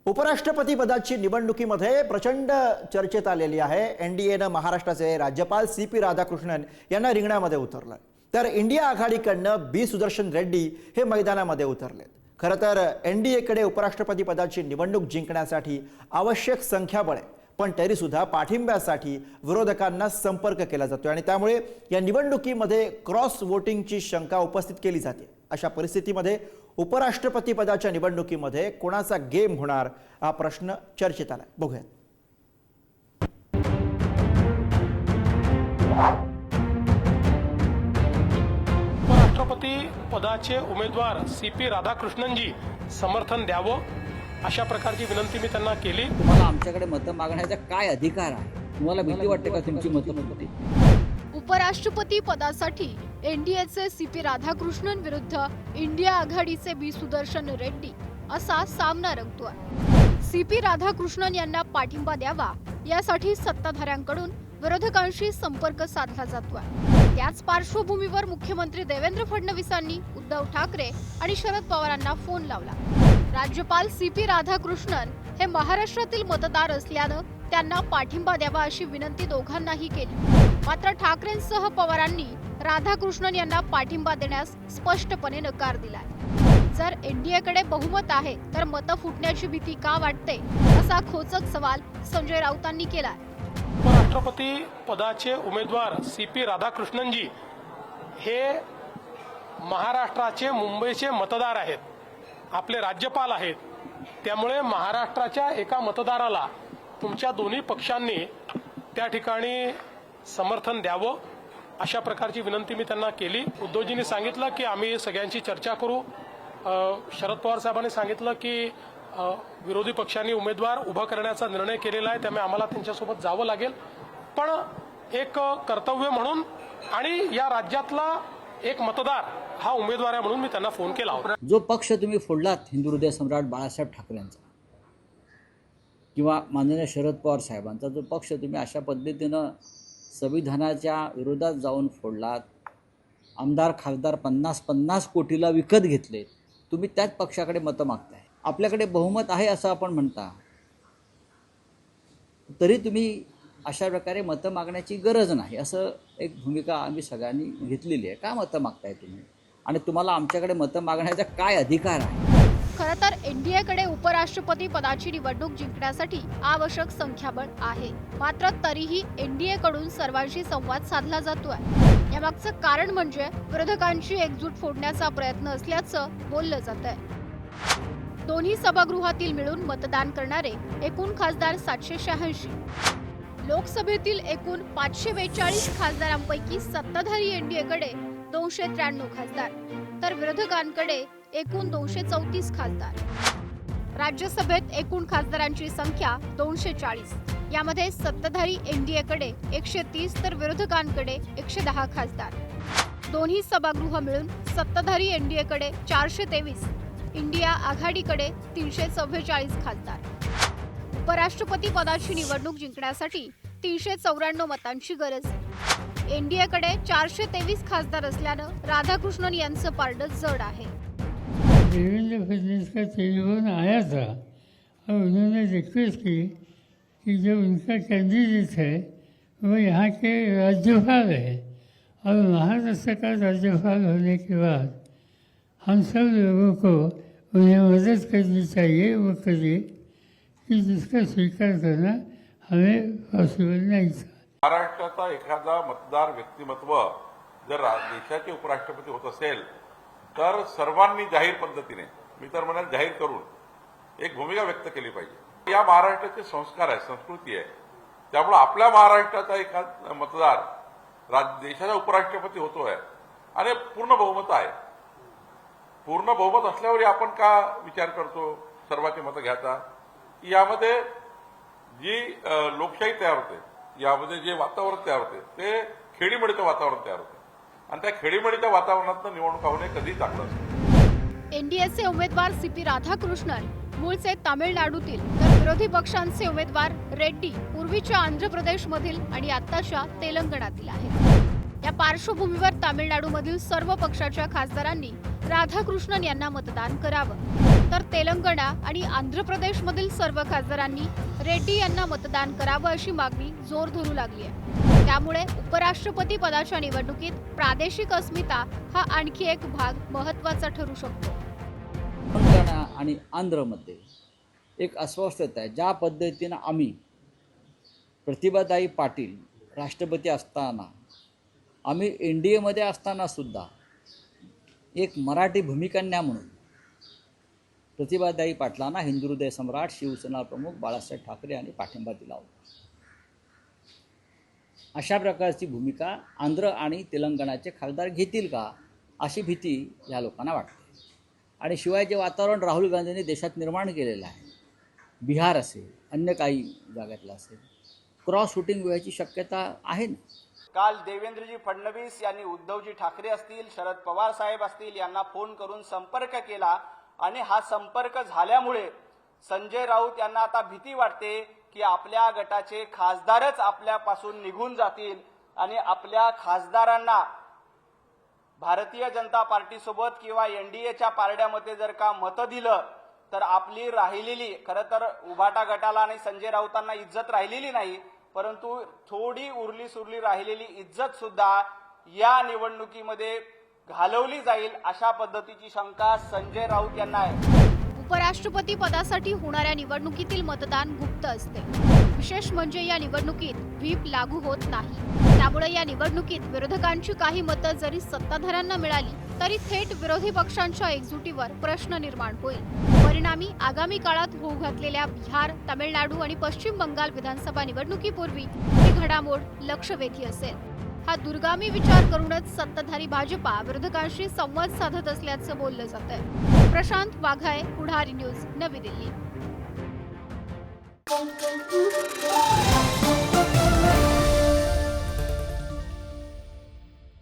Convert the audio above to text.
उपराष्ट्रपती पदाची निवडणुकीमध्ये प्रचंड चर्चेत आलेली आहे। एनडीएनं महाराष्ट्राचे राज्यपाल सीपी राधाकृष्णन यांना रिंगणामध्ये उतरलं, तर इंडिया आघाडीकडनं बी सुदर्शन रेड्डी हे मैदानामध्ये उतरलेत। खरं तर एनडीएकडे उपराष्ट्रपती पदाची निवडणूक जिंकण्यासाठी आवश्यक संख्याबळ आहे, पण तरी सुद्धा पाठिंब्यासाठी विरोधकांना संपर्क केला जातोय आणि त्यामुळे या निवडणुकीमध्ये क्रॉस वोटिंगची शंका उपस्थित केली जाते। अशा परिस्थितीमध्ये उपराष्ट्रपती पदाच्या निवडणुकीमध्ये कोणाचा गेम होणार हा प्रश्न चर्चेत आला। बघूया। उपराष्ट्रपती पदाचे उमेदवार सीपी राधाकृष्णनजी समर्थन द्यावं अशा प्रकारची विनंती मी त्यांना केली। तुम्हाला आमच्याकडे मतं मागण्याचा काय अधिकार आहे? तुम्हाला भीती वाटते का तुमची मतं मागते? उपराष्ट्रपती पदासाठी एनडीएचे सीपी राधाकृष्णन विरुद्ध इंडिया आघाडीचे बी सुदर्शन रेड्डी असा सामना रंगतोय। सीपी राधाकृष्णन यांना पाठिंबा द्यावा यासाठी सत्ताधाऱ्यांकडून विरोधकांशी संपर्क साधला जातोय। त्याच पार्श्वभूमीवर मुख्यमंत्री देवेंद्र फडणवीसांनी उद्धव ठाकरे आणि शरद पवारांना फोन लावला। राज्यपाल सीपी राधाकृष्णन हे महाराष्ट्रातील मतदार असल्यानं त्यांना पाठिंबा द्यावा अशी विनंती दोघांनाही केली। मात्र ठाकरेंसह पवारांनी राधाकृष्णन यांना पाठिंबा देण्यास स्पष्टपणे नकार दिलाय। जर एनडीएकडे बहुमत आहे तर मतं फुटण्याची भीती का वाटते, असा खोचक सवाल संजय राऊतांनी केलाय। उपराष्ट्रपती पदाचे उमेदवार सीपी राधाकृष्णनजी हे महाराष्ट्राचे मुंबईचे मतदार आहेत, आपले राज्यपाल आहेत। त्यामुळे महाराष्ट्राच्या एका मतदाराला तुमच्या दोन्ही पक्षांनी त्या ठिकाणी समर्थन द्यावं अशा प्रकारची विनंती मी त्यांना केली। उद्धवजींनी सांगितलं की आम्ही सगळ्यांची चर्चा करू। शरद पवार साहेबांनी सांगितलं की विरोधी पक्षांनी उमेदवार उभा करण्याचा निर्णय केलेला आहे, त्यामुळे आम्हाला त्यांच्यासोबत जावं लागेल। पण एक कर्तव्य म्हणून आणि या राज्यातला एक मतदार हा उमेदवार आहे म्हणून मी त्यांना फोन केला होता। जो पक्ष तुम्ही फोडलात, हिंदू हृदय सम्राट बाळासाहेब ठाकरेंचा किंवा माननीय शरद पवार साहेबांचा जो पक्ष तुम्ही अशा पद्धतीनं संविधानाच्या विरोधात जाऊन फोडलात, आमदार खासदार 50-50 कोटीला विकत घेतले, तुम्ही त्याच पक्षाकडे मतं मागताय। आपल्याकडे बहुमत आहे असं आपण म्हणता, तरी तुम्ही अशा प्रकारे मतं मागण्याची गरज नाही असं एक भूमिका आम्ही सगळ्यांनी घेतलेली आहे। का मतं मागताय तुम्ही आणि तुम्हाला आमच्याकडे मतं मागण्याचा काय अधिकार आहे? खरं तर एनडीएकडे उपराष्ट्रपती पदाची निवडणूक जिंकण्यासाठी आवश्यक संख्याबळ आहे, मात्र तरीही एनडीएकडून सर्वांशी संवाद साधला जातोय। यामागचं कारण म्हणजे विरोधकांची एकजूट फोडण्याचा प्रयत्न असल्याचं बोललं जातंय। दोन्ही सभागृहातील मिळून मतदान करणारे एकूण खासदार 786, लोकसभेतील एकूण 542 खासदारांपैकी सत्ताधारी एनडीएकडे 293 खासदार तर विरोधकांकडे एकूण 234 खासदार। राज्यसभेत एकूण खासदारांची संख्या 240, यामध्ये सत्ताधारी एनडीएकडे 130 तर विरोधकांकडे 110 खासदार। दोन्ही सभागृह मिळून सत्ताधारी एनडीएकडे 423, इंडिया आघाडीकडे 344 खासदार। उपराष्ट्रपती पदाची निवडणूक जिंकण्यासाठी 394 मतांची गरज। एनडीएकडे 423 खासदार असल्यानं राधाकृष्णन यांचं पारडं जड आहे। देवेंद्र फडणवीस का टेलीफोन आया था और उन्होंने रिक्वेस्ट की कि जो उनका कैंडिडेट है वो यहाँ के राज्यपाल है और महाराष्ट्र का राज्यपाल होने के बाद हम सब लोगों को उन्हें मदद करनी चाहिए, वो करिए कि जिसका स्वीकार करना हमें पॉसिबल नहीं था। महाराष्ट्राचा एखादा मतदार व्यक्तिमत्व जर देशाचे उपराष्ट्रपती होत असेल तर सर्वांनी जाहीर पद्धतीने, मी तर म्हणेन जाहीर करून एक भूमिका व्यक्त केली पाहिजे। या महाराष्ट्राचे संस्कार आहे, संस्कृती आहे। त्यामुळे आपल्या महाराष्ट्राचा एखादा मतदार देशाचा उपराष्ट्रपती होतोय आणि पूर्ण बहुमत आहे। पूर्ण बहुमत असल्यावर आपण का विचार करतो सर्वांची मतं घ्यायचा? यामध्ये जी लोकशाही तयार होते, यामध्ये जे वातावरण तयार होते ते खेळीमेळीचं वातावरण तयार होते आणि त्या खेळीमेळीच्या वातावरणातून निवडणुका होणे कधी चांगलं असतं। एनडीएचे उमेदवार सीपी राधाकृष्णन मूळचे तामिळनाडूतील तर विरोधी पक्षांचे उमेदवार रेड्डी पूर्वीच्या आंध्र प्रदेशमधील आणि आताच्या तेलंगणातील आहेत। या पार्श्वभूमीवर तामिळनाडूमधील सर्व पक्षाच्या खासदारांनी राधाकृष्णन यांना मतदान करावं, तर तेलंगणा आणि आंध्र प्रदेशमधील सर्व खासदारांनी रेड्डी यांना मतदान करावं अशी मागणी जोर धरू लागली आहे. त्यामुळे उपराष्ट्रपती पदाच्या निवडणुकीत प्रादेशिक अस्मिता हा आणखी एक भाग महत्त्वाचा ठरू शकतो. तेलंगणा आणि आंध्रमध्ये एक अस्वस्थता आहे. ज्या पद्धतीनं आम्ही प्रतिभाताई पाटील राष्ट्रपती असताना, आम्ही NDAमध्ये असतानासुद्धा एक मराठी भूमिकन्या म्हणून प्रतिभाताई पाटलांना हिंदू हृदय सम्राट शिवसेना प्रमुख बाळासाहेब ठाकरे यांनी पाठिंबा दिला होता. अशा प्रकारची भूमिका आंध्र आणि तेलंगणाचे खासदार घेतील का अशी भीती या लोकांना वाटते. आणि शिवाय जे वातावरण राहुल गांधींनी देशात निर्माण केलेलं आहे, बिहार असेल, अन्य काही जागातलं असेल, क्रॉस शूटिंग व्हायची शक्यता आहे ना. काल देवेंद्रजी फडणवीस यांनी उद्धवजी ठाकरे असतील, शरद पवार साहेब असतील यांना फोन करून संपर्क केला आणि हा संपर्क झाल्यामुळे संजय राऊत यांना आता भीती वाटते की आपल्या गटाचे खासदारच आपल्यापासून निघून जातील आणि आपल्या खासदारांना भारतीय जनता पार्टीसोबत किंवा NDAच्या पारड्यामध्ये जर का मतं दिलं तर आपली राहिलेली, खरं तर उभाटा गटाला आणि संजय राऊतांना इज्जत राहिलेली नाही, परंतु थोडी उरली सुरली राहिलेली इज्जत सुद्धा या निवडणुकीमध्ये घालवली जाईल अशा पद्धतीची शंका संजय राऊत यांना आहे. उपराष्ट्रपती पदासाठी होणाऱ्या निवडणुकीतील मतदान गुप्त असते. विशेष म्हणजे या निवडणुकीत व्हीप लागू होत नाही. त्यामुळे या निवडणुकीत विरोधकांची काही मतं जरी सत्ताधाऱ्यांना मिळाली तरी थेट विरोधी पक्षांच्या एकजुटीवर प्रश्न निर्माण होईल. परिणामी आगामी काळात होऊ घातलेल्या बिहार, तामिळनाडू आणि पश्चिम बंगाल विधानसभा निवडणुकीपूर्वी ही घडामोड लक्षवेधी असेल. हा दुर्गामी विचार करूनच सत्ताधारी भाजपा विरोधकांशी संवाद साधत असल्याचं बोललं जातंय. प्रशांत वाघाय, पुढारी न्यूज, नवी दिल्ली.